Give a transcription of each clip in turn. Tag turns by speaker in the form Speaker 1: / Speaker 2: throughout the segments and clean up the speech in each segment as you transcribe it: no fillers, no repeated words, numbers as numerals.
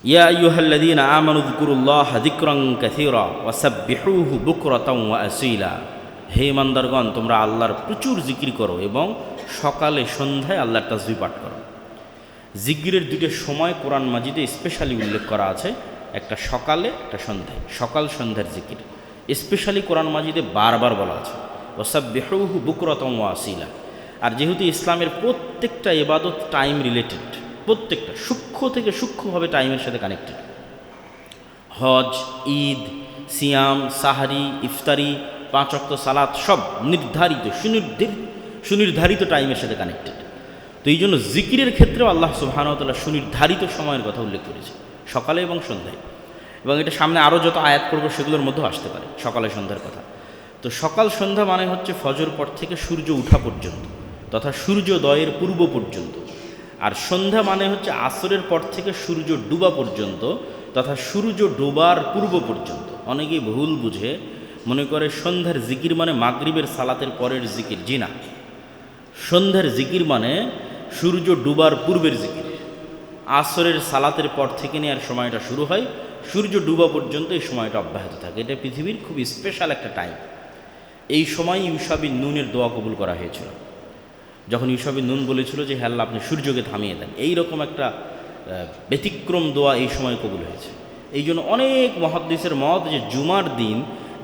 Speaker 1: ইয়া আইয়ুহাল্লাযীনা আমানু যকুরুল্লাহা যিকরান কাসীরা ওয়াসাব্বিহুহু বুকরাতাও ওয়া আসীলা। হে ইমানদারগণ, তোমরা আল্লাহর প্রচুর জিকির করো এবং সকালে সন্ধ্যায় আল্লাহর তাসবিহ পাঠ করো। জিকিরের দুটো সময় কোরআন মাজিদে স্পেশালি উল্লেখ করা আছে, একটা সকালে, একটা সন্ধ্যায়। সকাল সন্ধ্যার জিকির স্পেশালি কোরআন মাজিদে বারবার বলা আছে, ওয়াসাব্বিহুহু বুকরাতাও ওয়া আসীলা। আর যেহেতু ইসলামের প্রত্যেকটা ইবাদত টাইম রিলেটেড, প্রত্যেকটা সূক্ষ্ম থেকে সূক্ষ্মভাবে টাইমের সাথে কানেক্টেড। হজ, ঈদ, সিয়াম, সাহারি, ইফতারি, 5 ওয়াক্ত সালাত সব নির্ধারিত সুনির্ধারিত টাইমের সাথে কানেক্টেড। তো এই জন্য জিকিরের ক্ষেত্রেও আল্লাহ সুবহানাহু ওয়া তাআলা সুনির্ধারিত সময়ের কথা উল্লেখ করেছে, সকালে এবং সন্ধ্যায়। এবং এটা সামনে আরও যত আয়াত করব সেগুলোর মধ্যেও আসতে পারে সকালে সন্ধ্যার কথা। তো সকাল সন্ধ্যা মানে হচ্ছে ফজর পর থেকে সূর্য ওঠা পর্যন্ত, তথা সূর্যোদয়ের পূর্ব পর্যন্ত। আর সন্ধ্যা মানে হচ্ছে আসরের পর থেকে সূর্য ডুবা পর্যন্ত, তথা সূর্য ডোবার পূর্ব পর্যন্ত। অনেকেই ভুল বুঝে মনে করে সন্ধ্যার জিকির মানে মাগরিবের সালাতের পরের জিকির। জি না, সন্ধ্যার জিকির মানে সূর্য ডুবার পূর্বের জিকির। আসরের সালাতের পর থেকে নেওয়ার সময়টা শুরু হয়, সূর্য ডুবা পর্যন্ত এই সময়টা অব্যাহত থাকে। এটা পৃথিবীর খুব স্পেশাল একটা টাইম। এই সময় ইউশা বিন নুনের দোয়া কবুল করা হয়েছিল, যখন ইউশা বিন নুন বলেছিল যে হে আল্লাহ, আপনি সূর্যকে থামিয়ে দেন। এইরকম একটা ব্যতিক্রম দোয়া এই সময় কবুল হয়েছে। এই জন্য অনেক মুহাদ্দিসের মত যে জুমার দিন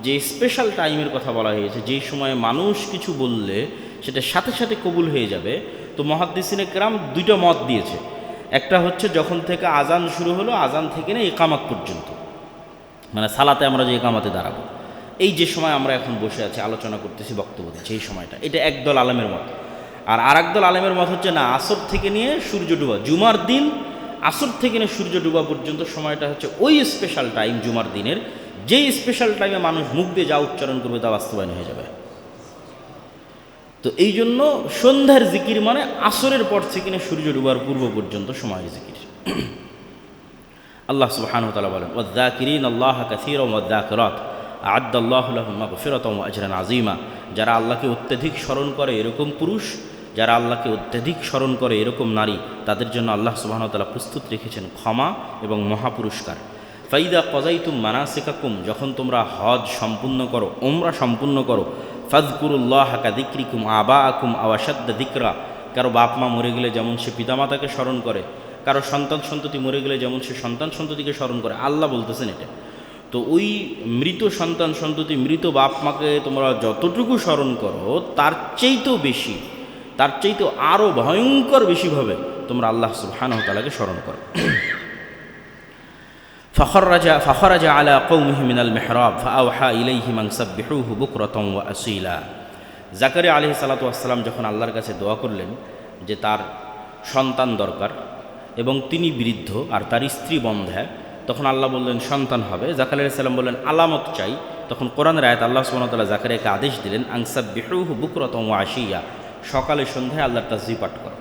Speaker 1: যে স্পেশাল টাইমের কথা বলা হয়েছে, যেই সময়ে মানুষ কিছু বললে সেটা সাথে সাথে কবুল হয়ে যাবে, তো মুহাদ্দিসিনে কেরাম দুইটা মত দিয়েছে। একটা হচ্ছে যখন থেকে আজান শুরু হলো, আজান থেকে না ইকামাত পর্যন্ত, মানে সালাতে আমরা যে ইকামাতে দাঁড়াবো, এই যে সময় আমরা এখন বসে আছি আলোচনা করতেছি, বক্তব্য দিচ্ছি, এই সময়টা, এটা একদল আলেমের মত। আর আরেকদল আলেমের মত হচ্ছে না, আসর থেকে নিয়ে সূর্য ডুবা, জুমার দিন আসর থেকে নিয়ে সূর্য ডুবা পর্যন্ত সময়টা হচ্ছে ওই স্পেশাল টাইম জুমার দিনের, যেই স্পেশাল টাইমে মানুষ মুখ দিয়ে যা উচ্চারণ করবে তা বাস্তবায়ন হয়ে যাবে। তো এই জন্য সন্ধ্যার জিকির মানে আসরের পর থেকে নিয়ে সূর্য ডুবার পূর্ব পর্যন্ত সময়ের জিকির। আল্লাহ সুবহানাহু ওয়া তাআলা বলেন, ওয়ায-যাকিরিনা আল্লাহা কাসীরান ওয়ায-যাকিরাত আ'আদ্দাল্লাহু লাহুম মাগফিরাতান ওয়া আজরান আযীমা। যারা আল্লাহকে অত্যধিক স্মরণ করে এরকম পুরুষ, যারা আল্লাহকে অত্যধিক স্মরণ করে এরকম নারী, তাদের জন্য আল্লাহ সুবহানাহু ওয়া তাআলা প্রস্তুত রেখেছেন ক্ষমা এবং মহাপুরস্কার। ফাইদা কযাইতুম মানাসিকাকুম, যখন তোমরা হজ সম্পূর্ণ করো, উমরা সম্পূর্ণ করো, ফাযকুরুল্লাহা কাযিকরিকুম আবাআকুম আও আশাদ্দা যিকরা। কারো বাপ মা মরে গেলে যেমন সে পিতামাতাকে স্মরণ করে, কারো সন্তান সন্ততি মরে গেলে যেমন সে সন্তান সন্ততিকে স্মরণ করে, আল্লাহ বলতেছেন এটা। তো ওই মৃত সন্তান সন্ততি, মৃত বাপ মাকে তোমরা যতটুকু স্মরণ করো, তার চাইতেও বেশি, তার চাইতেও আরও ভয়ঙ্কর বেশিভাবে তোমরা আল্লাহ সুবহানাহু ওয়া তাআলাকে স্মরণ করো। ফাখরাজা আলা কওমিহি মিনাল মিহরাব ফাআওহা ইলাইহিম আন সাব্বিহুহু বুকরাতান ওয়া আসীলা। জাকারিয়া আলাইহিস সালাতু ওয়াস সালাম যখন আল্লাহর কাছে দোয়া করলেন যে তার সন্তান দরকার এবং তিনি বৃদ্ধ আর তার স্ত্রী বন্ধ্যা, তখন আল্লাহ বললেন সন্তান হবে। জাকারিয়া আলাইহিস সালাম বললেন আলামত চাই। তখন কোরআনের আয়াত আল্লাহ সুবহানাহু ওয়া তাআলা জাকারিয়াকে আদেশ দিলেন আন সাব্বিহুহু বুকরাতান ওয়া আশিয়া, সকালে সন্ধ্যায় আল্লাহর তাসবিহ পাঠ করো।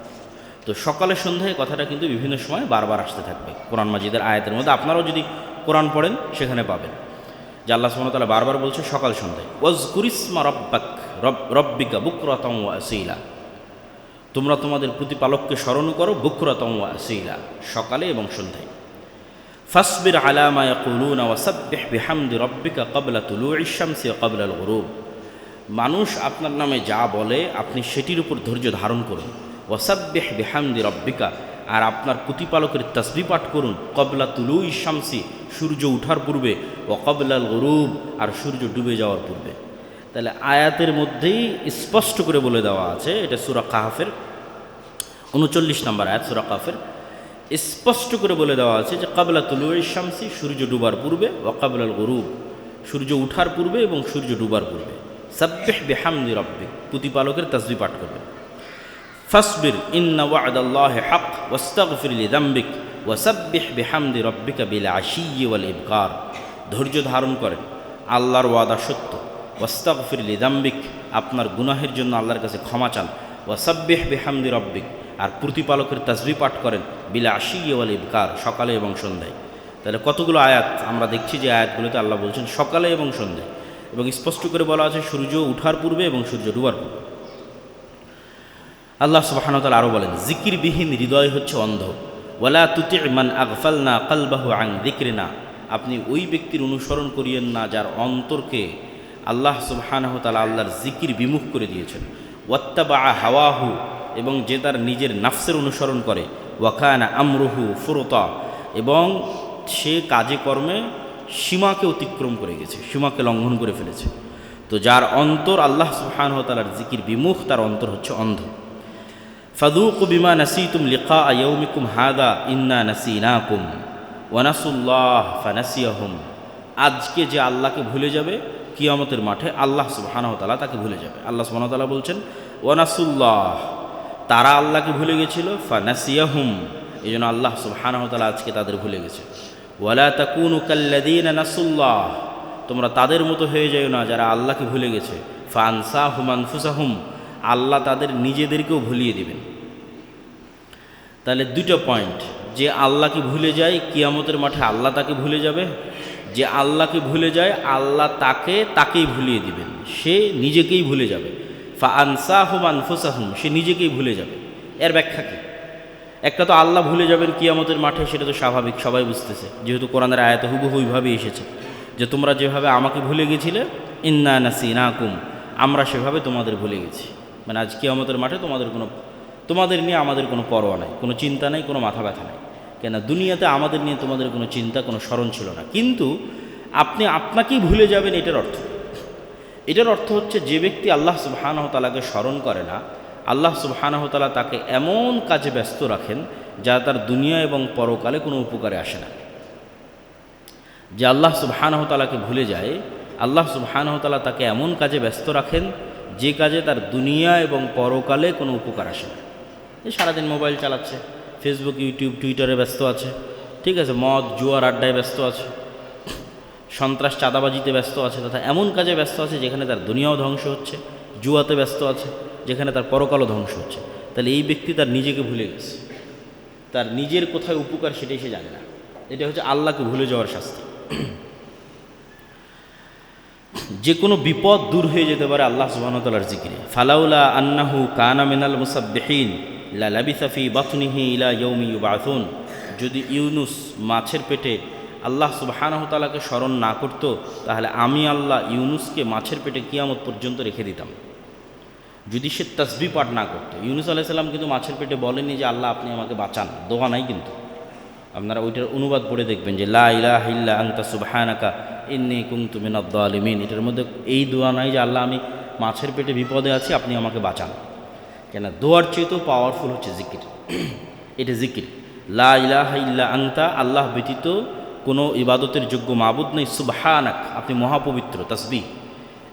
Speaker 1: তো সকালে সন্ধ্যায় কথাটা কিন্তু বিভিন্ন সময় বারবার আসতে থাকবে কোরআন মাজিদের আয়াতের মধ্যে। আপনারাও যদি কোরআন পড়েন সেখানে পাবেন যে আল্লাহ সুবহানাহু ওয়া তাআলা বারবার বলছে সকাল সন্ধ্যায়, ওয়াজকুরিসমা রব্বিকা বুকরাতান ওয়া আসীলা, তোমরা তোমাদের প্রতিপালককে স্মরণ করো বুকরাতান ওয়া আসীলা, সকালে এবং সন্ধ্যায়। ফাসবির আলা মা ইয়াকুলুনা ওয়াসাব্বিহ বিহামদি রব্বিকা ক্বাবলা তুলুইশ শামসি ওয়া ক্বাবলাল গুরুব। মানুষ আপনার নামে যা বলে আপনি সেটির উপর ধৈর্য ধারণ করুন। ওয়াসাব্বিহ বিহামদি রব্বিকা, আর আপনার প্রতিপালকের তাসবিহ পাঠ করুন ক্বাবলা তুলুইশ শামসি, সূর্য ওঠার পূর্বে, ওয়া ক্বাবলাল গুরুব, আর সূর্য ডুবে যাওয়ার পূর্বে। তাহলে আয়াতের মধ্যেই স্পষ্ট করে বলে দেওয়া আছে, এটা সূরা কাহফের 39 নম্বর আয়াত, সূরা কাহফের স্পষ্ট করে বলে দেওয়া আছে যে ক্বাবলা তুলুইশ শামসি, সূর্য ডুবার পূর্বে, ওয়া ক্বাবলাল গুরুব, সূর্য ওঠার পূর্বে এবং সূর্য ডুবার পূর্বে। সাব্বিহ বিহামদি রব্বিক, প্রতিপালকের তাসবিহ পাঠ করবে। ফাসবির ইন্না ওয়া'দাল্লাহি হক ওয়াস্তাগফির লিযামবিক ওয়াসাব্বিহ বিহামদি রব্বিকা বিল আশিয়্যি ওয়াল ইবকার। ধৈর্য ধারণ করেন, আল্লাহর ওয়াদা সত্য। ওয়াস্তাগফির লিযামবিক, আপনার গুনাহের জন্য আল্লাহর কাছে ক্ষমা চান। ওয়াসাব্বিহ বিহামদি রব্বিক, আর প্রতিপালকের তাসবিহ পাঠ করেন বিল আশিয়্যি ওয়াল ইবকার, সকালে এবং সন্ধ্যায়। তাহলে কতগুলো আয়াত আমরা দেখছি যে আয়াতগুলোতে আল্লাহ বলছেন সকালে এবং সন্ধ্যায়, এবং স্পষ্ট করে বলা আছে সূর্য ওঠার পূর্বে এবং সূর্য ডুবার পূর্বে। আল্লাহ সুবহানাহু ওয়া তাআলা আরও বলেন, জিকিরবিহীন হৃদয় হচ্ছে অন্ধ। ওয়ালা তুতি মান আগফালনা কলবাহু আন যিকরিনা, আপনি ওই ব্যক্তির অনুসরণ করিয়েন না যার অন্তরকে আল্লাহ সুবহানাহু ওয়া তাআলা আল্লাহর জিকির বিমুখ করে দিয়েছেন। ওয়াত্তাবা হাওয়াহু, এবং যে তার নিজের নাফসের অনুসরণ করে। ওয়াকানা আমরুহু ফুরতা, এবং সে কাজে কর্মে সীমাকে অতিক্রম করে গেছে, সীমাকে লঙ্ঘন করে ফেলেছে। তো যার অন্তর আল্লাহ সুবহানাহু ওয়া তাআলার জিকির বিমুখ, তার অন্তর হচ্ছে অন্ধ। ফাযুকু বিমা নাসিতুম লিকা ইয়াউমিকুম হাদা ইন্না নাসিনাকুম ওয়া নাসুল্লাহ ফানাসিয়াহুম, আজকে যে আল্লাহকে ভুলে যাবে কিয়ামতের মাঠে আল্লাহ সুবহানাহু ওয়া তাআলা তাকে ভুলে যাবে। আল্লাহ সুবহানাহু ওয়া তাআলা বলছেন ওয়া নাসুল্লাহ, তারা আল্লাহকে ভুলে গেছিল, ফানাসিয়াহুম, এই জন্য আল্লাহ সুবহানাহু ওয়া তাআলা আজকে তাদের ভুলে গেছে। ওয়ালা তাকুনু কাল্লাযীনা নাসুল্লাহ, তোমরা তাদের মতো হয়ে যাও না যারা আল্লাহকে ভুলে গেছে। ফানসাহুম আনফুসাহুম, আল্লাহ তাদের নিজেদেরকেও ভুলিয়ে দিবেন। তাহলে দুটো পয়েন্ট, যে আল্লাহকে ভুলে যায় কিয়ামতের মাঠে আল্লাহ তাকে ভুলে যাবে, যে আল্লাহকে ভুলে যায় আল্লাহ তাকেই ভুলিয়ে দিবেন, সে নিজেকেই ভুলে যাবে। ফানসাহুম আনফুসাহুম, সে নিজেকেই ভুলে যাবে। এর ব্যাখ্যা কি? একটা তো আল্লাহ ভুলে যাবেন কিয়ামতের মাঠে, সেটা তো স্বাভাবিক, সবাই বুঝতেছে, যেহেতু কোরআনের আয়াতে হুবহু ওইভাবেই এসেছে যে তোমরা যেভাবে আমাকে ভুলে গেছিলে ইন্না নাসিনাকুম, আমরা সেভাবে তোমাদের ভুলে গেছি। মানে আজ কিয়ামতের মাঠে তোমাদের নিয়ে আমাদের কোনো পরোয়া নাই, কোনো চিন্তা নাই, কোনো মাথা ব্যথা নাই। কেন দুনিয়াতে আমাদের নিয়ে তোমাদের কোনো চিন্তা, কোনো স্মরণ ছিল না, কিন্তু আপনি আপনাকেই ভুলে যাবেন। এটার অর্থ হচ্ছে যে ব্যক্তি আল্লাহ সুবহানাহু ওয়া তাআলাকে স্মরণ করে না, আল্লাহ সুবহানাহু ওয়া তাআলা তাকে এমন কাজে ব্যস্ত রাখেন যা তার দুনিয়া এবং পরকালে কোনো উপকারে আসে না। যে আল্লাহ সুবহানাহু ওয়া তাআলাকে ভুলে যায়, আল্লাহ সুবহানাহু ওয়া তাআলা তাকে এমন কাজে ব্যস্ত রাখেন যে কাজে তার দুনিয়া এবং পরকালে কোনো উপকার আসে না। সারাদিন মোবাইল চালাচ্ছে, ফেসবুক, ইউটিউব, টুইটারে ব্যস্ত আছে, ঠিক আছে, মদ জুয়ার আড্ডায় ব্যস্ত আছে, সন্ত্রাস চাঁদাবাজিতে ব্যস্ত আছে, তথা এমন কাজে ব্যস্ত আছে যেখানে তার দুনিয়াও ধ্বংস হচ্ছে, জুয়াতে ব্যস্ত আছে যেখানে তার পরকালও ধ্বংস হচ্ছে। তাহলে এই ব্যক্তি তার নিজেকে ভুলে গেছে, তার নিজের কোথায় উপকার সেটাই সে জানে না। এটা হচ্ছে আল্লাহকে ভুলে যাওয়ার শাস্তি। যে কোনো বিপদ দূর হয়ে যেতে পারে আল্লাহ সুবহানাহু ওয়া তাআলার জিকিরে। ফালাউলা আন্নাহু কানা মিনাল মুসাব্বিহিন লা লাবিসা ফি বাতনিহি ইলা ইয়াউমি ইউবাসুন, যদি ইউনুস মাছের পেটে আল্লাহ সুবহানাহু ওয়া তাআলাকে স্মরণ না করত, তাহলে আমি আল্লাহ ইউনুসকে মাছের পেটে কিয়ামত পর্যন্ত রেখে দিতাম। যদি সে তাসবিহ পাঠ না করতো। ইউনুস আলাইহিস সালাম কিন্তু মাছের পেটে বলেনি যে আল্লাহ আপনি আমাকে বাঁচান, দোয়া নাই কিন্তু। আপনারা ওইটার অনুবাদ পড়ে দেখবেন যে লা ইলাহা ইল্লা আনতা সুবহানাকা ইন্নী কুনতু মিনাজ জালিমিন, এটার মধ্যে এই দোয়া নাই যে আল্লাহ আমি মাছের পেটে বিপদে আছি, আপনি আমাকে বাঁচান। কেন দোয়ার চেয়েতেও পাওয়ারফুল হচ্ছে জিকির। এটা জিকির, লা ইলাহা ইল্লা আনতা, আল্লাহ ব্যতীত কোনো ইবাদতের যোগ্য মাবুদ নেই, সুবহানাক, আপনি মহাপবিত্র, তাসবিহ।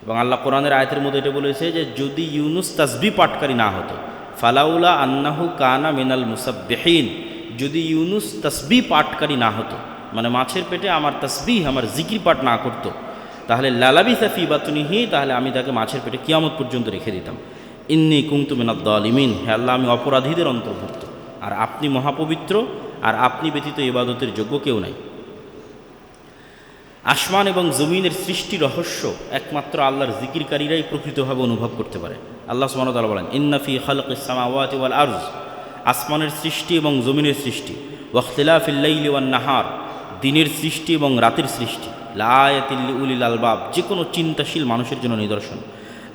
Speaker 1: এবং আল্লাহ কোরআনের আয়াতের মধ্যে এটা বলেছে যে যদি ইউনুস তাসবিহ পাঠকারী না হতো, ফালাউলা আন্নাহু কানা মিনাল মুসাব্বিহিন, যদি ইউনুস তাসবিহ পাঠকারী না হতো, মানে মাছের পেটে আমার তাসবিহ, আমার জিকির পাঠ না করতো, তাহলে লালাবিসা ফি বাতনিহি, তাহলে আমি তাকে মাছের পেটে কিয়ামত পর্যন্ত রেখে দিতাম। ইন্নী কুনতু মিনাজ জালিমিন, হে আল্লাহ আমি অপরাধীদের অন্তর্ভুক্ত, আর আপনি মহাপবিত্র, আর আপনি ব্যতীত ইবাদতের যোগ্য কেউ নাই। আসমান এবং জমিনের সৃষ্টি রহস্য একমাত্র আল্লাহর জিকিরকারীরাই প্রকৃতভাবে অনুভব করতে পারে। আল্লাহ সুবহানাহু ওয়া তাআলা বলেন ইন্না ফি খালকিস সামাওয়াতি ওয়াল আরজ, আসমানের সৃষ্টি এবং জমিনের সৃষ্টি, ওয়া ইখতিলাফিল লাইলি ওয়ান নাহার, দিনের সৃষ্টি এবং রাতের সৃষ্টি, লাআয়াতিল লিউলিল আলবাব, যে কোনো চিন্তাশীল মানুষের জন্য নিদর্শন।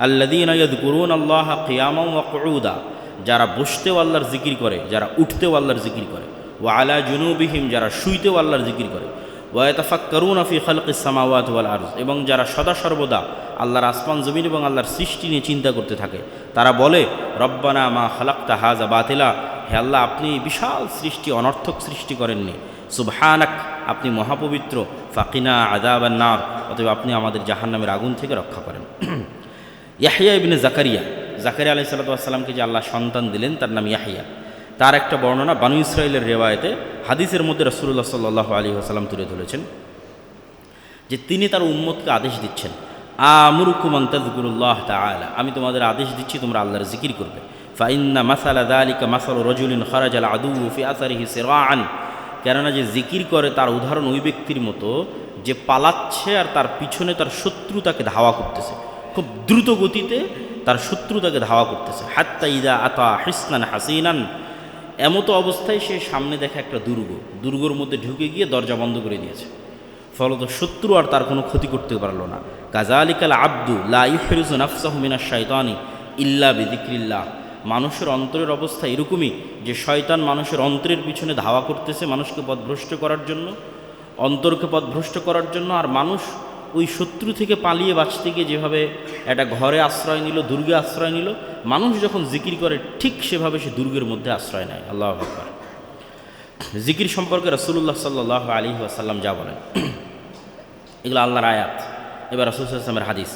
Speaker 1: আল্লাযীনা ইয়াযকুরুনাল্লাহা কিয়ামান ওয়া কুউদা, যারা বসতেও আল্লাহর জিকির করে, যারা উঠতেও আল্লাহর জিকির করে, ওয়া আলা জুনুবিহিম, যারা শুইতেও আল্লাহর জিকির করে, ওয়া ইয়াতাফাক্কারুনা ফি খালকিস সামাওয়াতি ওয়াল আরজ, এবং যারা সদা সর্বদা আল্লাহর আসমান জমিন এবং আল্লাহর সৃষ্টি নিয়ে চিন্তা করতে থাকে। তারা বলে রব্বানা মা খালাকতা হাযা বাতিলা, হে আল্লাহ আপনি বিশাল সৃষ্টি অনর্থক সৃষ্টি করেননি, সুবহানাক, আপনি মহাপবিত্র, ফাকিনা আযাবান নার, অতএব আপনি আমাদের জাহান্নামের আগুন থেকে রক্ষা করেন। ইয়াহইয়া ইবনে জাকারিয়া আলাইহিস সালাতু ওয়াস সালামকে যে আল্লাহ সন্তান দিলেন তার নাম ইয়াহইয়া। তার একটা বর্ণনা বানু ইসরাঈলের রিওয়ায়েতে, হাদিসের মধ্যে রাসূলুল্লাহ সাল্লাল্লাহু আলাইহি ওয়াসাল্লাম তুলে ধরেছেন যে তিনি তার উম্মতকে আদেশ দিচ্ছেন, আমুরুকুম আন তাযকুরুল্লাহ তাআলা, আমি তোমাদের আদেশ দিচ্ছি তোমরা আল্লাহর জিকির করবে। ফাইন্না মাসালা যালিকা মাসালু রাজুলিন খারাজাল আদুউ ফি আসারিহি সিরাআন, কেননা যে জিকির করে তার উদাহরণ ওই ব্যক্তির মতো যে পালাচ্ছে আর তার পিছনে তার শত্রু তাকে ধাওয়া করতেছে, খুব দ্রুত গতিতে তার শত্রু তাকে ধাওয়া করতেছে। হাত্তা ইযা আতা হিসনান হাসিনান, এমতো অবস্থায় সে সামনে দেখা একটা দুর্গর মধ্যে ঢুকে গিয়ে দরজা বন্ধ করে দিয়েছে, ফলত শত্রু আর তার কোনো ক্ষতি করতে পারলো না। কাযালিকাল আব্দু লা ইউহরিজু নাফসাহু মিনাশ শাইতানি ইল্লা বিযিকরিল্লাহ। মানুষের অন্তরের অবস্থা এরকমই যে শয়তান মানুষের অন্তরের পিছনে ধাওয়া করতেছে মানুষকে পথভ্রষ্ট করার জন্য, অন্তরকে পথভ্রষ্ট করার জন্য। আর মানুষ ওই শত্রু থেকে পালিয়ে বাঁচতে গিয়ে যেভাবে একটা ঘরে আশ্রয় নিল, দুর্গে আশ্রয় নিল, মানুষ যখন জিকির করে ঠিক সেভাবে সে দুর্গের মধ্যে আশ্রয় নেয়। আল্লাহু আকবার। জিকির সম্পর্কে রাসূলুল্লাহ সাল্লাল্লাহু আলাইহি ওয়াসাল্লাম যা বলেন এগুলো আল্লাহর আয়াত। এবার রাসূল সাল্লাল্লাহু আলাইহি ওয়াসাল্লামের হাদিস,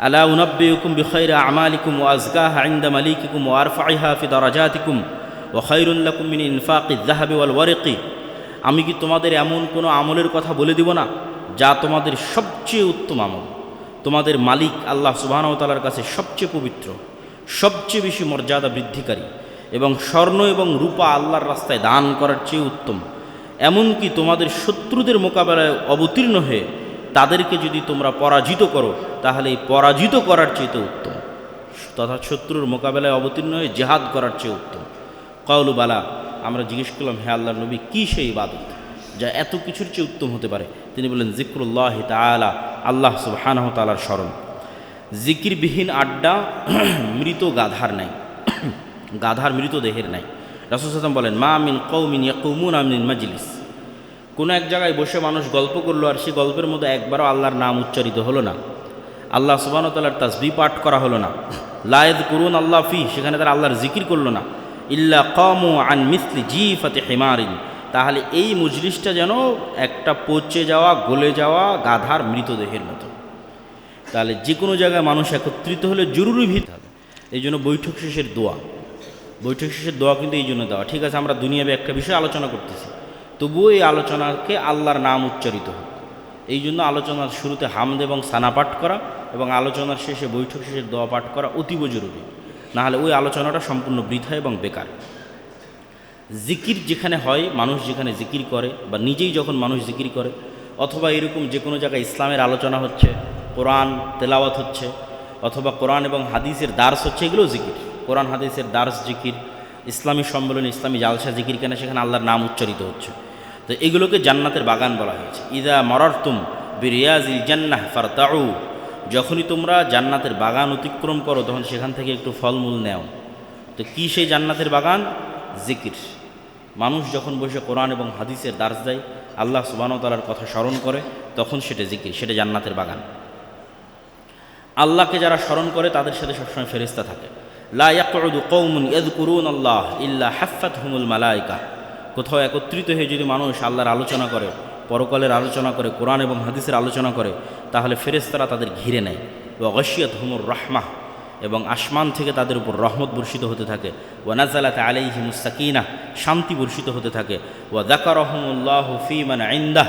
Speaker 1: আলা উনাব্বিউকুম বিখাইরি আমালিকুম ওয়া আযকাহা ইনদা মালিকিকুম ওয়া আরফাইহা ফি দারাজাতিকুম ওয়া খায়রুল লাকুম মিন ইনফাকিয যাহাবি ওয়াল ওয়ারিকি। আমি কি তোমাদের এমন কোনো আমলের কথা বলে দিব না যা তোমাদের সবচেয়ে উত্তম আমল, তোমাদের মালিক আল্লাহ সুবহানাহু ওয়া তাআলার কাছে সবচেয়ে পবিত্র, সবচেয়ে বেশি মর্যাদা বৃদ্ধিকারী, এবং স্বর্ণ এবং রূপা আল্লাহর রাস্তায় দান করার চেয়ে উত্তম। এমনকি তোমাদের শত্রুদের মোকাবেলায় অবতীর্ণ হয়ে তাদেরকে যদি তোমরা পরাজিত করো তাহলে এই পরাজিত করার চেয়ে উত্তম, তথা শত্রুর মোকাবেলায় অবতীর্ণ হয়ে জিহাদ করার চেয়ে উত্তম। কাউলু বালা, আমরা জিজ্ঞেস করলাম, হে আল্লাহর নবী, কী সেই ইবাদত যা এত কিছুর চেয়ে উত্তম হতে পারে? তিনি বলেন, জিক্রুল্লাহ তাআলা, আল্লাহ সুবহানাহু ওয়া তাআলার স্মরণ। জিকিরবিহীন আড্ডা মৃত গাধার নাই, গাধার মৃতদেহের নাই। রাসূল সাল্লাল্লাহু আলাইহি ওয়াসাল্লাম বলেন, মা মিন কওমিন ইয়াকুমুনা মিন মাজলিস, কোনো এক জায়গায় বসে মানুষ গল্প করলো আর সেই গল্পের মধ্যে একবারও আল্লাহর নাম উচ্চারিত হলো না, আল্লাহ সুবহানাহু ওয়া তাআলার তাসবিহ পাঠ করা হলো না, লা ইয়াযকুরুন আল্লাহ ফি, সেখানে তারা আল্লাহর জিকির করলো না, ইল্লা কামু আন মিসলি জিফাতি হিমারিন, তাহলে এই মজলিসটা যেন একটা পচে যাওয়া গলে যাওয়া গাধার মৃতদেহের মতো। তাহলে যে কোনো জায়গায় মানুষ একত্রিত হলে জরুরি ভিত হবে। এই জন্য বৈঠক শেষের দোয়া, বৈঠক শেষের দোয়া কিন্তু এই জন্য দেওয়া। ঠিক আছে, আমরা দুনিয়াবে একটা বিষয় আলোচনা করতেছি, তবুও এই আলোচনাকে আল্লাহর নাম উচ্চারিত হোক। এই জন্য আলোচনার শুরুতে হামদ এবং সানা পাঠ করা এবং আলোচনার শেষে বৈঠক শেষের দোয়া পাঠ করা অতীব জরুরি, নাহলে ওই আলোচনাটা সম্পূর্ণ বৃথা এবং বেকার। জিকির যেখানে হয়, মানুষ যেখানে জিকির করে বা নিজেই যখন মানুষ জিকির করে, অথবা এরকম যে কোনো জায়গায় ইসলামের আলোচনা হচ্ছে, কোরআন তেলাওয়াত হচ্ছে, অথবা কোরআন এবং হাদিসের দার্স হচ্ছে, এগুলো জিকির। কোরআন হাদিসের দার্স জিকির, ইসলামী সম্মেলন, ইসলামী জালসা জিকির, কেন সেখানে আল্লাহর নাম উচ্চারিত হচ্ছে। তো এগুলোকে জান্নাতের বাগান বলা হয়েছে। ইদা মারারতুম বিরিয়াজিল জান্নাহ ফারতাউ, যখনই তোমরা জান্নাতের বাগান অতিক্রম করো তখন সেখান থেকে একটু ফলমূল নেও। তো কী সেই জান্নাতের বাগান? জিকির। মানুষ যখন বসে কোরআন এবং হাদিসের দার্স দেয়, আল্লাহ সুবহানাহু ওয়া তাআলার কথা স্মরণ করে, তখন সেটা জিকির, সেটা জান্নাতের বাগান। আল্লাহকে যারা স্মরণ করে তাদের সাথে সবসময় ফেরেশতা থাকে। লা ইয়াকউদু কওমুন ইয়াযকুরুনাল্লাহ ইল্লা হাফফাতহুমুল মালায়েকা, কোথাও একত্রিত হয়ে যদি মানুষ আল্লাহর আলোচনা করে, পরকালের আলোচনা করে, কোরআন এবং হাদিসের আলোচনা করে, তাহলে ফেরেশতারা তাদের ঘিরে নেয়। ওয়া গাশিয়াতহুমুর রাহমাহ, এবং আসমান থেকে তাদের উপর রহমত বর্ষিত হতে থাকে। ওয়া নাযালাত আলাইহিমুস সাকিনাহ, শান্তি বর্ষিত হতে থাকে। ওয়া যাকারাহুমুল্লাহু ফী মান ইনদাহ,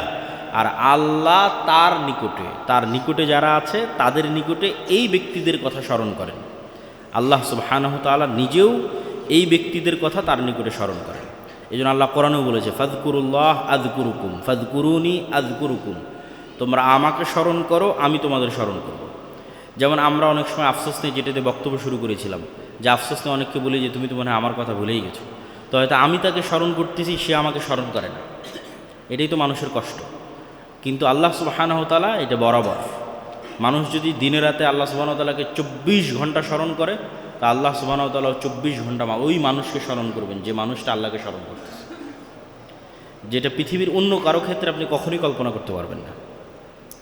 Speaker 1: আর আল্লাহ তার নিকটে যারা আছে তাদের নিকটে এই ব্যক্তিদের কথা স্মরণ করেন। আল্লাহ সুবহানাহু ওয়া তাআলা নিজেও এই ব্যক্তিদের কথা তার নিকটে স্মরণ করেন। এই জন্য আল্লাহ কোরআনেও বলেছে, ফাযকুরুল্লাহ আযকুরুকুম ফাযকুরুনি আযকুরুকুম, তোমরা আমাকে স্মরণ করো, আমি তোমাদের স্মরণ করব। যেমন আমরা অনেক সময় আফসোস নিয়ে যেটাতে বক্তব্য শুরু করেছিলাম, যে আফসোস নিয়ে অনেককে বলি যে তুমি তো মনে হয় আমার কথা ভুলেই গেছো। তো হয়তো আমি তাকে স্মরণ করতেছি, সে আমাকে স্মরণ করে না, এটাই তো মানুষের কষ্ট। কিন্তু আল্লাহ সুবহানাহু ওয়া তাআলা এটা বরাবর। মানুষ যদি দিনে রাতে আল্লাহ সুবহানাহু ওয়া তাআলাকে 24 ঘন্টা স্মরণ করে, তা আল্লাহ সুবহানাহু ওয়া তাআলা 24 ঘন্টা ওই মানুষকে স্মরণ করবেন যে মানুষটা আল্লাহকে স্মরণ করতেছে, যেটা পৃথিবীর অন্য কারো ক্ষেত্রে আপনি কখনোই কল্পনা করতে পারবেন না।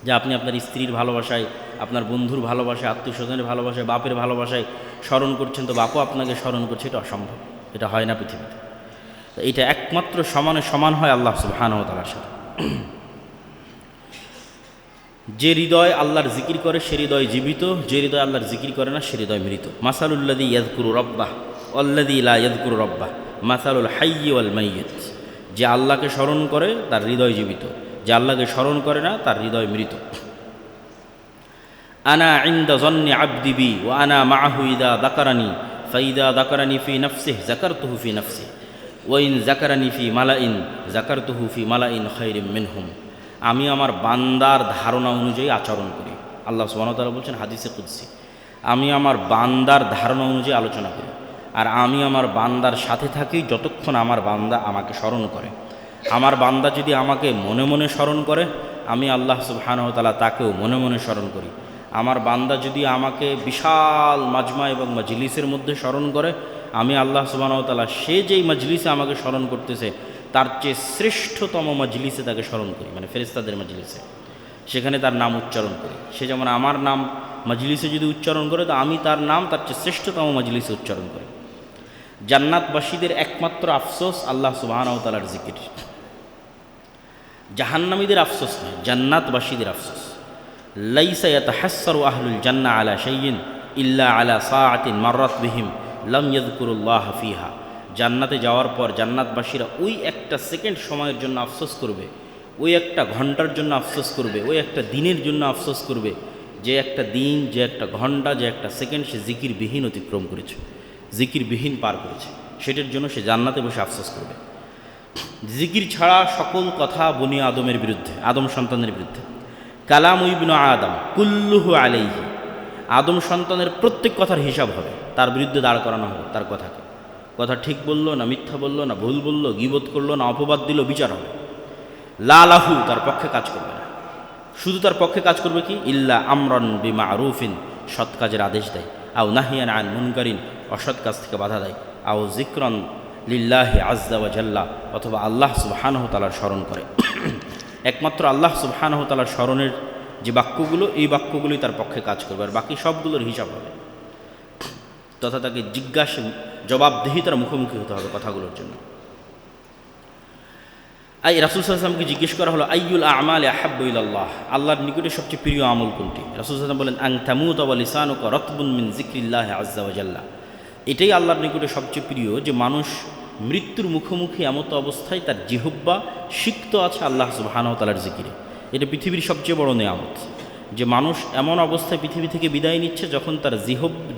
Speaker 1: যে আপনি আপনার স্ত্রীর ভালোবাসায়, আপনার বন্ধুর ভালোবাসায়, আত্মীয় স্বজনের ভালোবাসায়, বাপের ভালোবাসায় স্মরণ করছেন, তো বাপও আপনাকে স্মরণ করছে, এটা অসম্ভব, এটা হয় না পৃথিবীতে। তো এটা একমাত্র সমান হয় আল্লাহ সুবহানাহু ওয়া তাআলার সাথে। যে হৃদয় আল্লাহর জিকির করে সে হৃদয় জীবিত, যে হৃদয় আল্লাহর জিকির করে না সে হৃদয় মৃত। মাসালুল্লাযী ইয়াযকুরু রাব্বাহ ওয়াল্লাযী লা ইয়াযকুরু রাব্বাহ মাসালুল হাইয়্যি ওয়াল মাইয়্যিত, যে আল্লাহকে স্মরণ করে তার হৃদয় জীবিত, যে আল্লাহকে স্মরণ করে না তার হৃদয় মৃত। আনা ইনদা যন্নি আবদি বি ওয়া আনা মাআহু ইযা যাকারানি ফাইযা যাকারানি ফি নাফসিহি যাকারতুহু ফি নাফসি ওয়া ইন যাকারানি ফি মালাইন যাকারতুহু ফি মালাইন খায়রিম মিনহুম। আমি আমার বান্দার ধারণা অনুযায়ী আচরণ করি। আল্লাহ সুবহানাহু ওয়া তাআলা বলছেন হাদিসে কুদসি, আমি আমার বান্দার ধারণা অনুযায়ী আলোচনা করি। আর আমি আমার বান্দার সাথে থাকি যতক্ষণ আমার বান্দা আমাকে স্মরণ করে। আমার বান্দা যদি আমাকে মনে মনে স্মরণ করে, আমি আল্লাহ সুবহানাহু ওয়া তাআলা তাকেও মনে মনে স্মরণ করি। আমার বান্দা যদি আমাকে বিশাল মাজমা এবং মাজলিসের মধ্যে স্মরণ করে, আমি আল্লাহ সুবহানাহু ওয়া তাআলা সে যেই মাজলিসে আমাকে স্মরণ করতেছে তার চেয়ে শ্রেষ্ঠতম মাজলিসে তাকে স্মরণ করি, মানে ফেরেশতাদের মাজলিসে, সেখানে তার নাম উচ্চারণ করি। সে যেমন আমার নাম মাজলিসে যদি উচ্চারণ করে, তো আমি তার নাম তার চেয়ে শ্রেষ্ঠতম মাজলিসে উচ্চারণ করি। জান্নাতবাসীদের একমাত্র আফসোস আল্লাহ সুবহানাহু ওয়া তাআলার জিকির। জাহান্নামীদের আফসোস নয়, জান্নাতবাসীদের আফসোস। লাইসা ইয়াতাহাসসারু আহলুল জান্নাহ আলা শাইইন ইল্লা আলা সাআতিন মাররাত বিহিম লাম ইয়াযকুরুল্লাহ ফিহা। জান্নাতে যাওয়ার পর জান্নাতবাসীরা ওই একটা সেকেন্ড সময়ের জন্য আফসোস করবে, ওই একটা ঘন্টার জন্য আফসোস করবে, ওই একটা দিনের জন্য আফসোস করবে, যে একটা দিন, যে একটা ঘন্টা, যে একটা সেকেন্ড সে জিকিরবিহীন অতিক্রম করেছে, জিকিরবিহীন পার করেছে, সেটার জন্য সে জান্নাতে বসে আফসোস করবে। জিকির ছাড়া সকল কথা বনি আদমের বিরুদ্ধে, আদম সন্তানের বিরুদ্ধে। কালাম ইবনু আদম কুল্লুহু আলাইহি, আদম সন্তানের প্রত্যেক কথার হিসাব হবে, তার বিরুদ্ধে দাঁড় করানো হবে। তার কথাকে, কথা ঠিক বললো না মিথ্যা বললো না ভুল বললো, গীবত করলো না অপবাদ দিল, বিচার হবে। লা লাহু, তার পক্ষে কাজ করবে না। শুধু তার পক্ষে কাজ করবে কি? ইল্লা আমরন বিমারুফিন, সৎ কাজের আদেশ দেয়। আও নাহিয়ান আন মুনকারিন, অসৎ কাজ থেকে বাধা দেয়। আও যিকরন লিল্লাহি আযজা ওয়া জাল্লা, অথবা আল্লাহ সুবহানাহু ওয়া তাআলার স্মরণ করে। একমাত্র আল্লাহ সুবহানাহু ওয়া তাআলার স্মরণের যে বাক্যগুলো, এই বাক্যগুলোই তার পক্ষে কাজ করবে, আর বাকি সবগুলোর হিসাব হবে, তথা তাকে জিজ্ঞাসা জবাবদিহিতার মুখোমুখি হতে হবে কথাগুলোর জন্য। রাসূল সাল্লাল্লাহু আলাইহি ওয়াসাল্লামকে জিজ্ঞেস করা হলো, আইয়ুল আমালি আহাব্বু ইলাল্লাহ, আল্লাহর নিকটে সবচেয়ে প্রিয় আমল কোনটি? রাসূল সাল্লাল্লাহু আলাইহি ওয়াসাল্লাম বলেন, আন তামুতা ওয়া লিসানুকা রাতবুন মিন যিকরিল্লাহি আযজা ওয়া জাল্লা। এটাই আল্লাহর নিকটে সবচেয়ে প্রিয়, যে মানুষ মৃত্যুর মুখোমুখি এমত অবস্থায় তার জিহ্বা সিক্ত আছে আল্লাহ সুবহানাহু ওয়া তাআলার জিকিরে। এটা পৃথিবীর সবচেয়ে বড় নেয়ামত, যে মানুষ এমন অবস্থায় পৃথিবী থেকে বিদায় নিচ্ছে যখন তার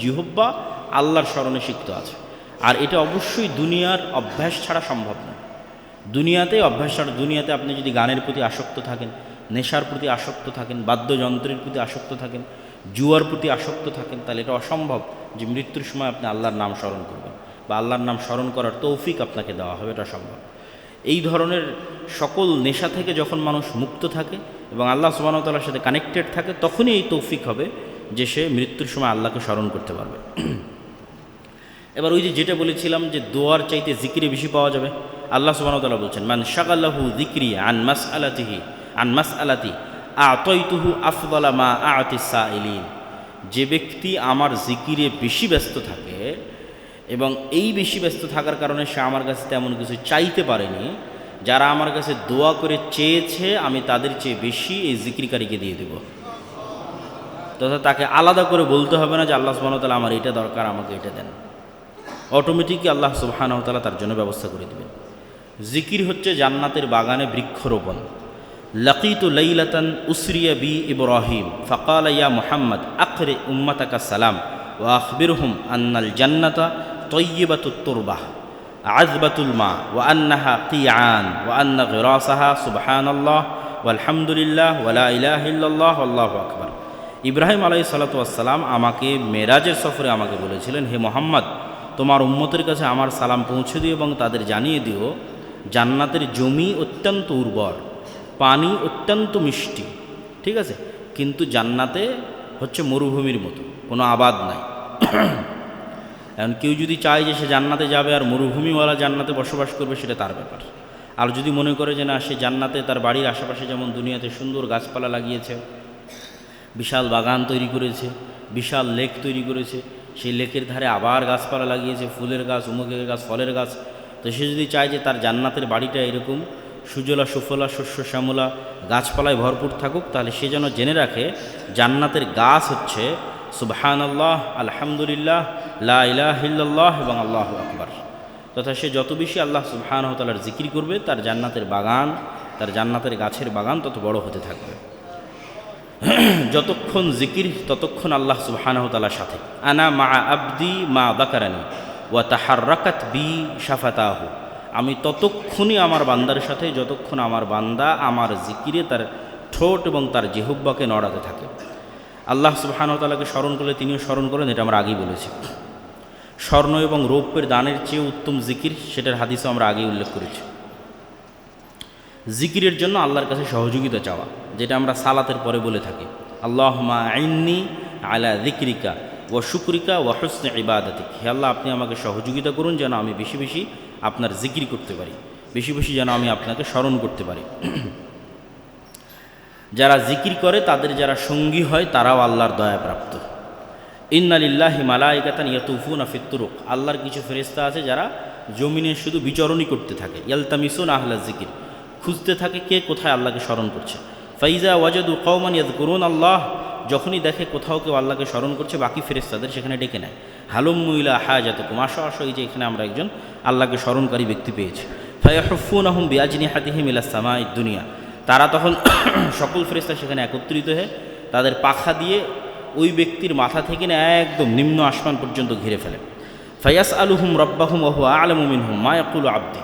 Speaker 1: জিহ্বা আল্লাহর স্মরণে সিক্ত আছে। আর এটা অবশ্যই দুনিয়ার অভ্যাস ছাড়া সম্ভব নয়। দুনিয়াতে অভ্যাস ছাড়া, দুনিয়াতে আপনি যদি গানের প্রতি আসক্ত থাকেন, নেশার প্রতি আসক্ত থাকেন, বাদ্যযন্ত্রের প্রতি আসক্ত থাকেন, জুয়ার প্রতি আসক্ত থাকেন, তাহলে এটা অসম্ভব যে মৃত্যুর সময় আপনি আল্লাহর নাম স্মরণ করবেন বা আল্লাহর নাম স্মরণ করার তৌফিক আপনাকে দেওয়া হবে, এটা সম্ভব। এই ধরনের সকল নেশা থেকে যখন মানুষ মুক্ত থাকে এবং আল্লাহ সুবহানাহু ওয়া তাআলার সাথে কানেক্টেড থাকে, তখনই এই তৌফিক হবে যে সে মৃত্যুর সময় আল্লাহকে স্মরণ করতে পারবে। এবার ওই যেটা বলেছিলাম যে দোয়ার চাইতে জিকিরে বেশি পাওয়া যাবে, আল্লাহ সুবহানাহু ওয়া তাআলা বলছেন, মান শাগালাহু যিকরি আন মাসআলাতি আতাইতুহু আফদালা মা আ'তিস সাইলিন। যে ব্যক্তি আমার জিকিরে বেশি ব্যস্ত থাকে এবং এই বেশি ব্যস্ত থাকার কারণে সে আমার কাছে তেমন কিছু চাইতে পারেনি, যারা আমার কাছে দোয়া করে চেয়েছে আমি তাদের চেয়ে বেশি এই জিকিরকারীকে দিয়ে দেব। তথা তাকে আলাদা করে বলতে হবে না যে আল্লাহ সুবহানাহু ওয়া তাআলা আমার এটা দরকার, আমাকে এটা দেন। অটোমেটিকই আল্লাহ সুবহানাহু ওয়া তাআলা তার জন্য ব্যবস্থা করে দেবেন। জিকির হচ্ছে জান্নাতের বাগানে বৃক্ষরোপণ। লাকিতু লাইলাতান উসরিয়া বি ইব্রাহিম ফাকালা ইয়া মুহাম্মদ আকরি উম্মাতাকা সালাম ওয়া আখবিরহুম আন্নাল জান্নাতা তয়্যিবাতুত তুরবাহ আযবাতুল মা ওয়া আন্নাহা কিয়ান ওয়া আন্না গিরাসাহা সুবহানাল্লাহ ওয়ালহামদুলিল্লাহ ওয়া লা ইলাহা ইল্লাল্লাহ আল্লাহু আকবার। ইব্রাহিম আলাইহিস সালাতু ওয়াস সালাম আমাকে মেরাজের সফরে আমাকে বলেছিলেন, হে মুহাম্মদ, তোমার উম্মতের কাছে আমার সালাম পৌঁছে দিও এবং তাদের জানিয়ে দিও জান্নাতের জমি অত্যন্ত উর্বর, পানি অত্যন্ত মিষ্টি, ঠিক আছে, কিন্তু জান্নাতে হচ্ছে মরুভূমির মতো, কোনো আবাদ নাই। এখন কেউ যদি চায় যে সে জান্নাতে যাবে আর মরুভূমিওয়ালা জান্নাতে বসবাস করবে, সেটা তার ব্যাপার। আর যদি মনে করে যে না, সে জান্নাতে তার বাড়ির আশেপাশে যেমন দুনিয়াতে সুন্দর গাছপালা লাগিয়েছে, বিশাল বাগান তৈরি করেছে, বিশাল লেক তৈরি করেছে, সেই লেকের ধারে আবার গাছপালা লাগিয়েছে, ফুলের গাছ, অমুকের গাছ, ফলের গাছ, তো সে যদি চায় যে তার জান্নাতের বাড়িটা এরকম সুজলা সুফলা শস্য শ্যামলা গাছপালায় ভরপুর থাকুক, তাহলে সে যেন জেনে রাখে জান্নাতের গাছ হচ্ছে সুবহানাল্লাহ, আলহামদুলিল্লাহ, লা ইলাহা ইল্লাল্লাহ এবং আল্লাহু আকবার। তথা সে যত বেশি আল্লাহ সুবহানাহু ওয়া তাআলার জিকির করবে, তার জান্নাতের বাগান, তার জান্নাতের গাছের বাগান তত বড় হতে থাকবে। যতক্ষণ জিকির ততক্ষণ আল্লাহ সুবহানাহু ওয়া তাআলার সাথে। আনা মা আবদি মা যাকারানি ওয়া তাহাররাকাত বি শাফাতাহু, আমি ততক্ষণই আমার বান্দার সাথে যতক্ষণ আমার বান্দা আমার জিকিরে তার ঠোঁট এবং তার জিহ্বাকে নড়াতে থাকে। আল্লাহ সুবহানাহু ওয়া তাআলাকে স্মরণ করলে তিনিও স্মরণ করেন, এটা আমরা আগেই বলেছি। স্বর্ণ এবং রৌপ্যের দানের চেয়ে উত্তম জিকির, সেটার হাদিসও আমরা আগেই উল্লেখ করেছি। জিকিরের জন্য আল্লাহর কাছে সহযোগিতা চাওয়া, যেটা আমরা সালাতের পরে বলে থাকি, আল্লাহুম্মা আইন্নি আলা যিকরিকা ওয়া শুকরিকা ওয়া হুসনি ইবাদাতিক। হে আল্লাহ, আপনি আমাকে সহযোগিতা করুন যেন আমি বেশি বেশি আপনার জিকির করতে পারি, বেশি বেশি যেন আমি আপনাকে স্মরণ করতে পারি। যারা জিকির করে তাদের যারা সঙ্গী হয় তারাও আল্লাহর দয়াপ্রাপ্ত। ইন্না লিল্লাহি মালাইকাতান ইয়াতুফুনা ফিত তুরুক, আল্লাহর কিছু ফেরেশতা আছে যারা জমিনে শুধু বিচরণই করতে থাকে। ইয়ালতামিসুনা আহলা জিকির, খুঁজতে থাকে কে কোথায় আল্লাহকে স্মরণ করছে। ফাইজা ওয়াজাদু কওমান ইয়াযকুরুন আল্লাহ, যখনই দেখে কোথাও কেউ আল্লাহকে স্মরণ করছে বাকি ফেরেশতাদের সেখানে ডেকে নেয়। হালুম্মু ইলা হাজাতুকুম, আসো আসো, এই যে এখানে আমরা একজন আল্লাহকে স্মরণকারী ব্যক্তি পেয়েছি। ফায়াহুফুনাহুম বিআজনিহাতিহিম ইলাস সামাঈদ দুনিয়া, তারা তখন সকল ফেরেশতা সেখানে একত্রিত হয়ে তাদের পাখা দিয়ে ওই ব্যক্তির মাথা থেকে না একদম নিম্ন আসমান পর্যন্ত ঘিরে ফেলে। ফায়াস আলুহুম রব্বাহুম ওয়া হুয়া আ'লামু মিনহুম মা ইয়াকুলু আবদি,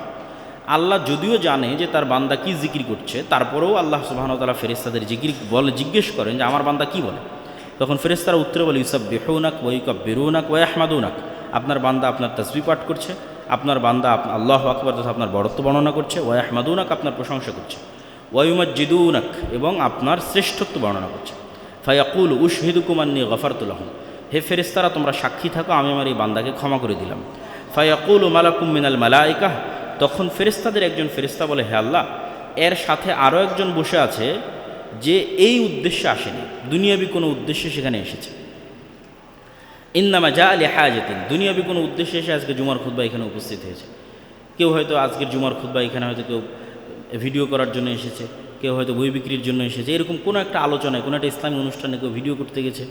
Speaker 1: আল্লাহ যদিও জানে যে তার বান্দা কি জিকির করছে, তারপরেও আল্লাহ সুবহানাহু ওয়া তাআলা ফেরেশতাদের জিকির বলে জিজ্ঞেস করেন যে আমার বান্দা কি বলে। তখন ফেরেশতারা উত্তরে বলে ইউসাব্বিহুনাক ওয়া ইউকাব্বিরুনাক ওয়া ইয়াহমাদুনাক, আপনার বান্দা আপনার তাসবিহ পাঠ করছে, আপনার বান্দা আল্লাহু আকবার তথা আপনার বড়ত্ব বর্ণনা করছে, ওয়া ইয়াহমাদুনাক আপনার প্রশংসা করছে, ওয়া ইউমাজ্জিদুনাক এবং আপনার শ্রেষ্ঠত্ব বর্ণনা করছে। ফায়াকুলু উশহিদুকুম আন্নী গফারতু লাহুম, হে ফেরেশতারা তোমরা সাক্ষী থাকো আমি আমার এই বান্দাকে ক্ষমা করে দিলাম। ফায়াকুলু মালাকুম মিনাল মালাইকা, তখন ফেরেশতাদের একজন ফেরেশতা বলে হে আল্লাহ, এর সাথে আরও একজন বসে আছে যে এই উদ্দেশ্যে আসেনি, দুনিয়াবি কোনো উদ্দেশ্যে সেখানে এসেছে। ইন্নামা জা আলি হাজাতিন, দুনিয়াবি কোনো উদ্দেশ্যে এসে আজকে জুমার খুতবা এখানে উপস্থিত হয়েছে। কেউ হয়তো আজকের জুমার খুতবা এখানে হয়তো কেউ ভিডিও করার জন্য এসেছে, কেউ হয়তো বই বিক্রির জন্য এসেছে, এরকম কোনো একটা আলোচনায় কোনো একটা ইসলামী অনুষ্ঠানে কেউ ভিডিও করতে গেছে,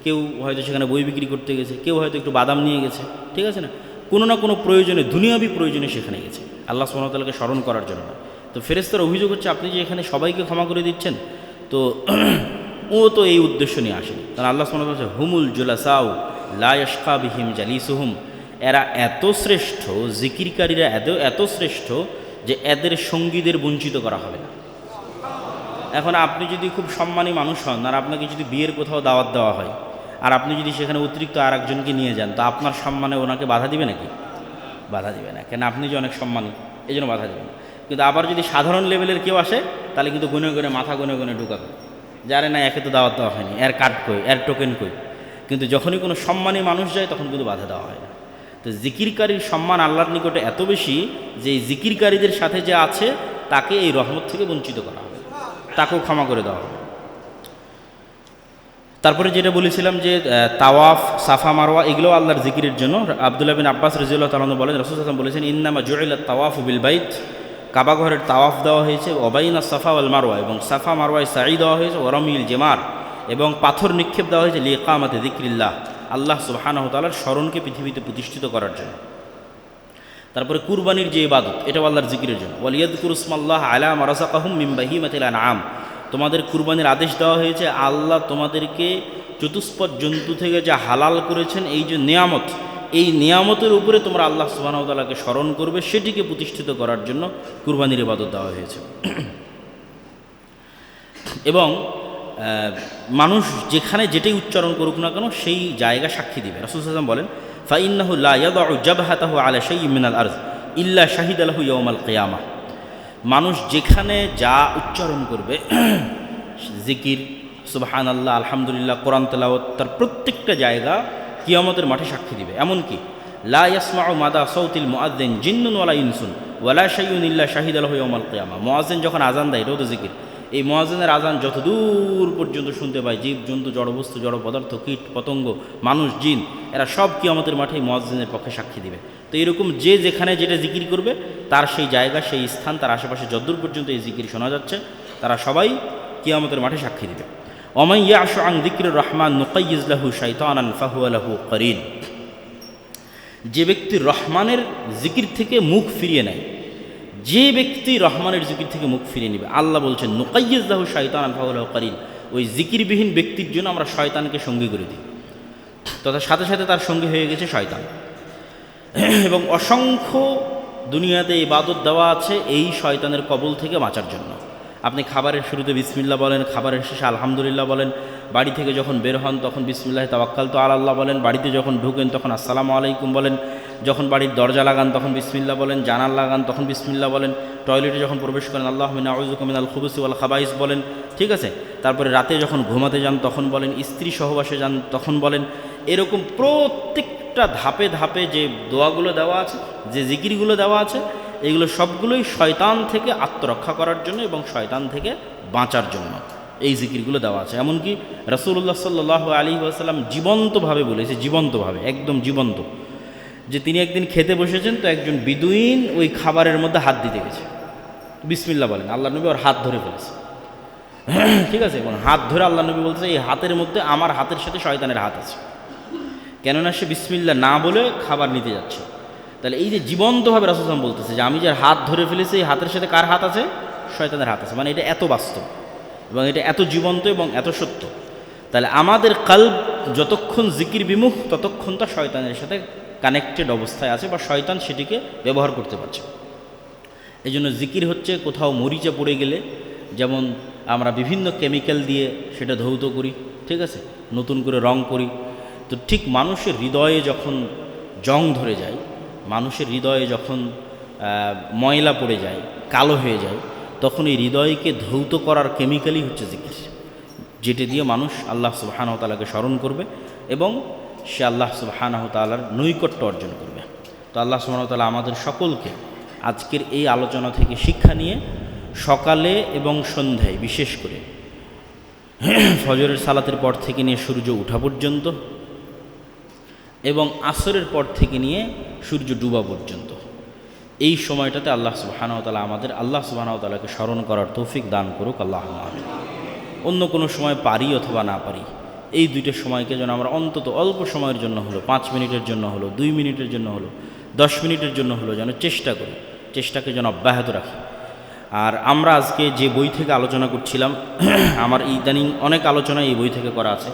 Speaker 1: কেউ হয়তো সেখানে বই বিক্রি করতে গেছে, কেউ হয়তো একটু বাদাম নিয়ে গেছে, ঠিক আছে না, কোনো না কোনো প্রয়োজনে দুনিয়াবি প্রয়োজনে সেখানে গেছে, আল্লাহ সুবহানাহু ওয়া তাআলাকে স্মরণ করার জন্য না। তো ফেরেশতারা অভিযোগ হচ্ছে আপনি যে এখানে সবাইকে ক্ষমা করে দিচ্ছেন, তো ও তো এই উদ্দেশ্য নিয়ে আসেনি। কারণ আল্লাহ সুবহানাহু ওয়া তাআলা হুমুল জুলাসাউ লা ইয়াশকা বিহিম জালিসুহুম, এরা এত শ্রেষ্ঠ, জিকিরকারীরা এত শ্রেষ্ঠ যে এদের সঙ্গীদের বঞ্চিত করা হবে না। এখন আপনি যদি খুব সম্মানী মানুষ হন আর আপনাকে যদি বিয়ের কোথাও দাওয়াত দেওয়া হয় আর আপনি যদি সেখানে অতিরিক্ত আর একজনকে নিয়ে যান, তো আপনার সম্মানে ওনাকে বাধা দিবে নাকি? বাধা দিবে না, কেন আপনি যে অনেক সম্মানী এই জন্য বাধা দিবে না। কিন্তু আবার যদি সাধারণ লেভেলের কেউ আসে তাহলে কিন্তু গুনে গুনে মাথা গুনে গুনে ঢুকাবে, যারে না একে তো দাওয়াত দেওয়া হয়নি, এর কার্ড কই, এর টোকেন কই। কিন্তু যখনই কোনো সম্মানী মানুষ যায় তখন কিন্তু বাধা দেওয়া হয় না। তো জিকিরকারীর সম্মান আল্লাহর নিকটে এত বেশি যে এই জিকিরকারীদের সাথে যে আছে তাকে এই রহমত থেকে বঞ্চিত করা হবে, তাকেও ক্ষমা করে দেওয়া হবে। তারপরে যেটা বলেছিলাম যে তাওয়াফ, সাফা মারওয়া এগুলো আল্লাহর জিকিরের জন্য। আব্দুল্লাহ বিন আব্বাস রাদিয়াল্লাহু তাআলা বলেন, রাসূল সাল্লাল্লাহু আলাইহি ওয়াসাল্লাম বলেছেন ইন্নামা জুইলাত তাওয়াফু বিল বাইত, কাবা ঘরের তাওয়াফ দেওয়া হয়েছে, ওয়াবাইনা সাফা ওয়াল মারওয়া, এবং সাফা মারওয়ায় সাঈ দেওয়া হয়েছে, ওয়ারামিল জেমার, এবং পাথর নিক্ষেপ দেওয়া হয়েছে লিইকামাতি যিকরিল্লাহ, আল্লাহ সুবহানাহু ওয়া তাআলার স্মরণকে পৃথিবীতে প্রতিষ্ঠিত করার জন্য। তারপরে কুরবানির যে ইবাদত, এটাও আল্লাহর জিকিরের জন্য। ওয়ালিয়াযকুরু ইসমাল্লাহ আলা মা রাযাকাহুম মিন বাহিমাতিল আনআম, তোমাদের কুরবানির আদেশ দেওয়া হয়েছে আল্লাহ তোমাদেরকে চতুষ্পদ জন্তু থেকে যা হালাল করেছেন, এই যে নিয়ামত, এই নিয়ামতের উপরে তোমরা আল্লাহ সুবহানাহু ওয়া তাআলাকে স্মরণ করবে, সেটিকে প্রতিষ্ঠিত করার জন্য কুরবানির ইবাদত দেওয়া হয়েছে। এবং মানুষ যেখানে যেটাই উচ্চারণ করুক না কেন সেই জায়গা সাক্ষী দিবে। রাসূল সাল্লাল্লাহু আলাইহি ওয়াসাল্লাম বলেন ফাইন্নাহু লা ইয়াদউ জাবহাতাহু আলা শাইইন মিনাল আরজ ইল্লা শাহিদা লাহু ইয়াউমাল কিয়ামাহ, মানুষ যেখানে যা উচ্চারণ করবে, জিকির, সুবহানাল্লাহ, আলহামদুলিল্লাহ, কোরআন তেলাওয়াত, তার প্রত্যেকটা জায়গা কিয়ামতের মাঠে সাক্ষী দিবে। এমনকি লা ইয়াসমাউ মাদা সাউতিল মুআযযিন জিন্নুন ওয়ালা ইনসুন ওয়ালা শাইউন ইল্লা শাহিদা লাহু ইয়াউমাল কিয়ামাহ, মুআযযিন যখন আজান দেয়, এটাও তো জিকির, এই মুয়াজ্জিনের আজান যত দূর পর্যন্ত শুনতে পায়, জীব জন্তু, জড়বস্তু, জড় পদার্থ, কীট পতঙ্গ, মানুষ, জিন, এরা সব কিয়ামতের মাঠে মুয়াজ্জিনের পক্ষে সাক্ষী দিবে। তো এরকম যে যেখানে যেটা জিকির করবে তার সেই জায়গা, সেই স্থান, তার আশেপাশে যতদূর পর্যন্ত এই জিকির শোনা যাচ্ছে তারা সবাই কিয়ামতের মাঠে সাক্ষী দিবে। ওমান ইয়াশু আন যিকরির রহমান নুকাইয়িজ লাহু শাইতানান ফাহুয়া লাহু করিন, যে ব্যক্তি রহমানের জিকির থেকে মুখ ফিরিয়ে নেয়, যে ব্যক্তি রহমানের জিকির থেকে মুখ ফিরিয়ে নেবে, আল্লাহ বলছেন নুকাইয়িজ লাহু শাইতানান ফাহুয়া লাহু করিন, ওই জিকিরবিহীন ব্যক্তির জন্য আমরা শয়তানকে সঙ্গী করে দিই, তথা সাথে সাথে তার সঙ্গী হয়ে গেছে শয়তান। এবং অসংখ্য দুনিয়াতে ইবাদত দেওয়া আছে এই শয়তানের কবল থেকে বাঁচার জন্য। আপনি খাবারের শুরুতে বিসমিল্লাহ বলেন, খাবারের শেষে আলহামদুলিল্লাহ বলেন, বাড়ি থেকে যখন বের হন তখন বিসমিল্লাহ তাওয়াক্কালতু আলাল্লাহ বলেন, বাড়িতে যখন ঢুকেন তখন আসসালামু আলাইকুম বলেন, যখন বাড়ির দরজা লাগান তখন বিসমিল্লাহ বলেন, জানালা লাগান তখন বিসমিল্লাহ বলেন, টয়লেটে যখন প্রবেশ করেন আল্লাহুম্মা ইন্নী আউযুবিকা মিনাল খুবুসি ওয়াল খাবাইস বলেন, ঠিক আছে। তারপরে রাতে যখন ঘুমাতে যান তখন বলেন, স্ত্রী সহবাসে যান তখন বলেন। এরকম প্রত্যেকটা ধাপে ধাপে যে দোয়াগুলো দেওয়া আছে, যে জিকিরগুলো দেওয়া আছে, এগুলো সবগুলোই শয়তান থেকে আত্মরক্ষা করার জন্য এবং শয়তান থেকে বাঁচার জন্য এই জিকিরগুলো দেওয়া আছে। এমনকি রাসূলুল্লাহ সাল্লাল্লাহু আলাইহি ওয়াসাল্লাম জীবন্তভাবে বলেছে, জীবন্তভাবে, একদম জীবন্ত, যে তিনি একদিন খেতে বসেছেন, তো একজন বিদুইন ওই খাবারের মধ্যে হাত দিতে গেছে, বিসমিল্লাহ বলেন, আল্লাহ নবী ওর হাত ধরে ফেলেছে, ঠিক আছে। এবং হাত ধরে আল্লাহ নবী বলছে, এই হাতের মধ্যে আমার হাতের সাথে শয়তানের হাত আছে, কেননা সে বিসমিল্লাহ না বলে খাবার নিতে যাচ্ছে। তাহলে এই যে জীবন্তভাবে রাসূল সাল্লাল্লাহু আলাইহি ওয়াসাল্লাম বলতেছে যে আমি যার হাত ধরে ফেলেছি, এই হাতের সাথে কার হাত আছে? শয়তানের হাত আছে। মানে এটা এত বাস্তব এবং এটা এত জীবন্ত এবং এত সত্য। তাহলে আমাদের কলব যতক্ষণ জিকির বিমুখ, ততক্ষণ তা শয়তানের সাথে কানেক্টেড অবস্থায় আছে বা শয়তান সেটিকে ব্যবহার করতে পারছে। এই জন্য জিকির হচ্ছে কোথাও মরিচা পড়ে গেলে যেমন আমরা বিভিন্ন কেমিক্যাল দিয়ে সেটা ধৌত করি, ঠিক আছে, নতুন করে রং করি, তো ঠিক মানুষের হৃদয়ে যখন জং ধরে যায়, মানুষের হৃদয়ে যখন ময়লা পড়ে যায়, কালো হয়ে যায়, তখন এই হৃদয়কে ধৌত করার কেমিক্যালই হচ্ছে জিকির, যেটা দিয়ে মানুষ আল্লাহ সুবহানাহু ওয়া তাআলাকে স্মরণ করবে এবং সে আল্লাহ সুবহানাহু ওয়া তাআলার নৈকট্য অর্জন করবে। তো আল্লাহ সুবহানাহু ওয়া তাআলা আমাদের সকলকে আজকের এই আলোচনা থেকে শিক্ষা নিয়ে সকালে এবং সন্ধ্যায়, বিশেষ করে ফজরের সালাতের পর থেকে নিয়ে সূর্য ওঠা পর্যন্ত এবং আসরের পর থেকে নিয়ে সূর্য ডুবা পর্যন্ত, এই সময়টাতে আল্লাহ সুবহানাহু ওয়া তাআলা আমাদের আল্লাহ সুবহানাহু ওয়া তাআলাকে স্মরণ করার তৌফিক দান করুক, আল্লাহুম্মা আমিন। অন্য কোনো সময় পারি অথবা না পারি, এই দুইটা সময়কে যেন আমরা অন্তত অল্প সময়ের জন্য হলো, 5 মিনিটের জন্য হলো, 2 মিনিটের জন্য হলো, 10 মিনিটের জন্য হলো, যেন চেষ্টা করি, চেষ্টাকে যেন অব্যাহত রাখি। আর আমরা আজকে যে বই থেকে আলোচনা করছিলাম, আমার ইদানিং অনেক আলোচনা এই বই থেকে করা আছে।